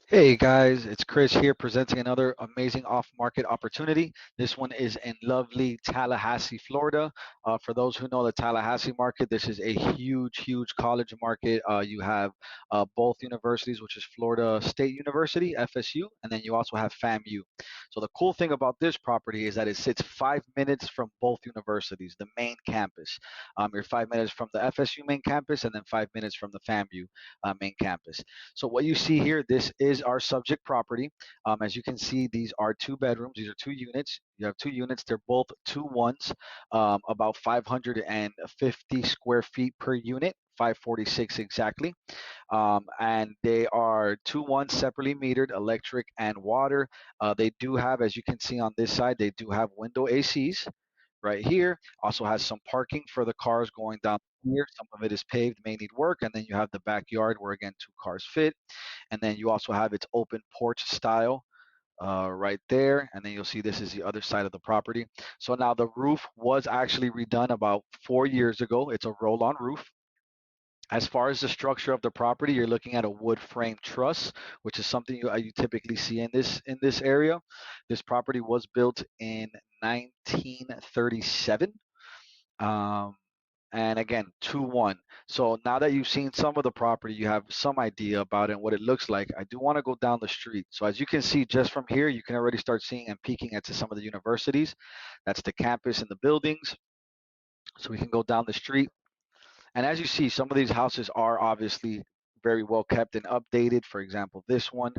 Hey guys, it's Chris here presenting another amazing off-market opportunity. This one is in lovely Tallahassee, Florida. For those who know the Tallahassee market, this is a huge college market. You have both universities, which is Florida State University, FSU, and then you also have FAMU. So the cool thing about this property is that it sits 5 minutes from both universities, the main campus. You're 5 minutes from the FSU main campus, and then 5 minutes from the FAMU main campus. So what you see here, this is our subject property. As you can see, these are two bedrooms. These are two units. You have two units. They're both two ones, about 550 square feet per unit. 546 exactly. And they are two ones separately metered, electric and water. They do have, as you can see on this side, they do have window ACs right here. Also has some parking for the cars going down here. Some of it is paved, may need work. And then you have the backyard where, again, two cars fit. And then you also have its open porch style right there. And then you'll see this is the other side of the property. So now the roof was actually redone about 4 years ago. It's a roll-on roof. As far as the structure of the property, you're looking at a wood frame truss, which is something you typically see in this area. This property was built in 1937. Um, and again, 2-1. So now that you've seen some of the property, you have some idea about it and what it looks like. I do want to go down the street. So as you can see, just from here, you can already start seeing and peeking into some of the universities. That's the campus and the buildings. So we can go down the street. And as you see, some of these houses are obviously very well kept and updated. For example, this one.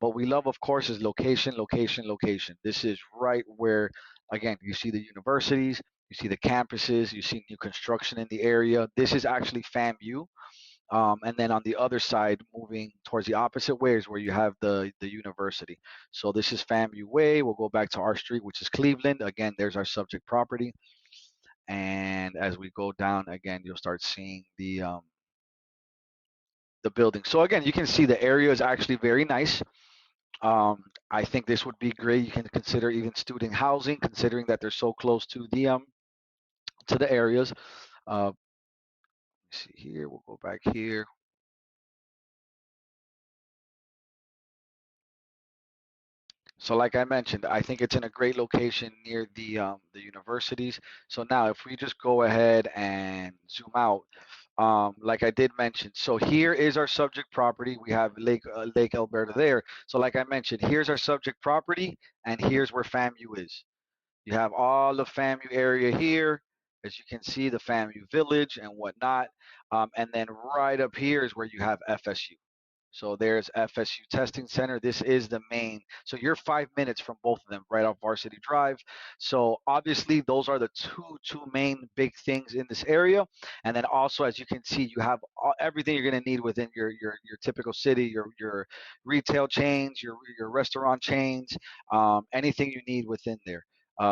But we love, of course, is location, location, location. This is right where, again, you see the universities, you see the campuses, you see new construction in the area. This is actually FAMU. And then on the other side, moving towards the opposite way, is where you have the university. So this is FAMU Way. We'll go back to our street, which is Cleveland. Again, there's our subject property. And as we go down again, you'll start seeing the building. So again, you can see the area is actually very nice. I think this would be great. You can consider even student housing, considering that they're so close to the areas. Let me see here. We'll go back here. So, like I mentioned, I think it's in a great location near the universities. So now, if we just go ahead and zoom out, like I did mention, so here is our subject property. We have Lake Alberta there. So, like I mentioned, here's our subject property, and here's where FAMU is. You have all the FAMU area here, as you can see, the FAMU village and whatnot. And then right up here is where you have FSU. So there's FSU Testing Center. This is the main. So you're 5 minutes from both of them, right off Varsity Drive. So obviously, those are the two main big things in this area. And then also, as you can see, you have everything you're going to need within your typical city, your retail chains, your restaurant chains, anything you need within there.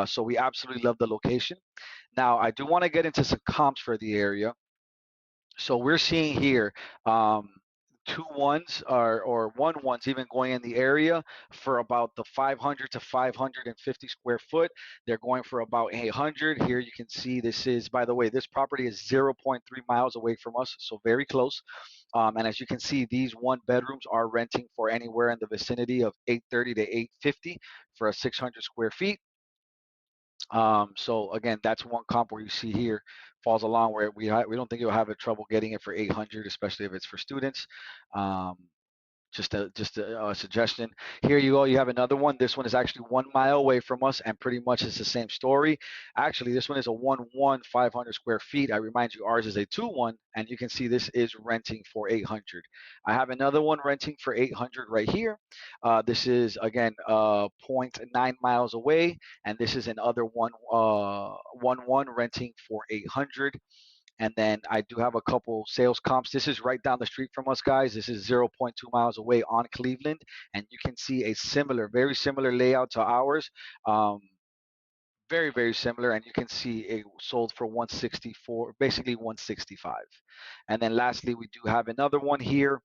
So we absolutely love the location. Now, I do want to get into some comps for the area. So we're seeing here two ones or one ones even going in the area for about the 500 to 550 square foot. They're going for about 800. Here you can see this is, by the way, this property is zero point 0.3 miles away from us, so very close. And as you can see, these one bedrooms are renting for anywhere in the vicinity of 830 to 850 for a 600 square feet. So again, that's one comp where you see here falls along where we don't think you'll have a trouble getting it for 800, especially if it's for students. Um, just a suggestion. Here you go. You have another one. This one is actually 1 mile away from us, and pretty much it's the same story. Actually, this one is a 1-1, 500 square feet. I remind you, ours is a 2-1, and you can see this is renting for 800. I have another one renting for 800 right here. This is again zero point 0.9 miles away, and this is another 1-1 renting for 800. And then I do have a couple sales comps. This is right down the street from us, guys. This is zero point 0.2 miles away on Cleveland. And you can see a similar, very similar layout to ours. Um, very similar. And you can see it sold for 164, basically 165. And then lastly, we do have another one here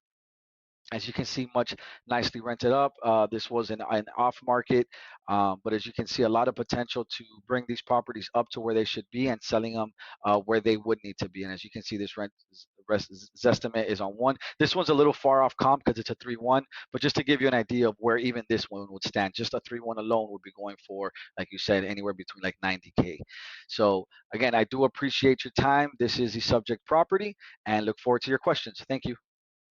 As you can see, much nicely rented up. This was an off market, but as you can see, a lot of potential to bring these properties up to where they should be and selling them where they would need to be. And as you can see, this rest estimate is on one. This one's a little far off comp because it's a 3-1, but just to give you an idea of where even this one would stand, just a 3-1 alone would be going for, like you said, anywhere between like 90K. So again, I do appreciate your time. This is the subject property, and look forward to your questions. Thank you.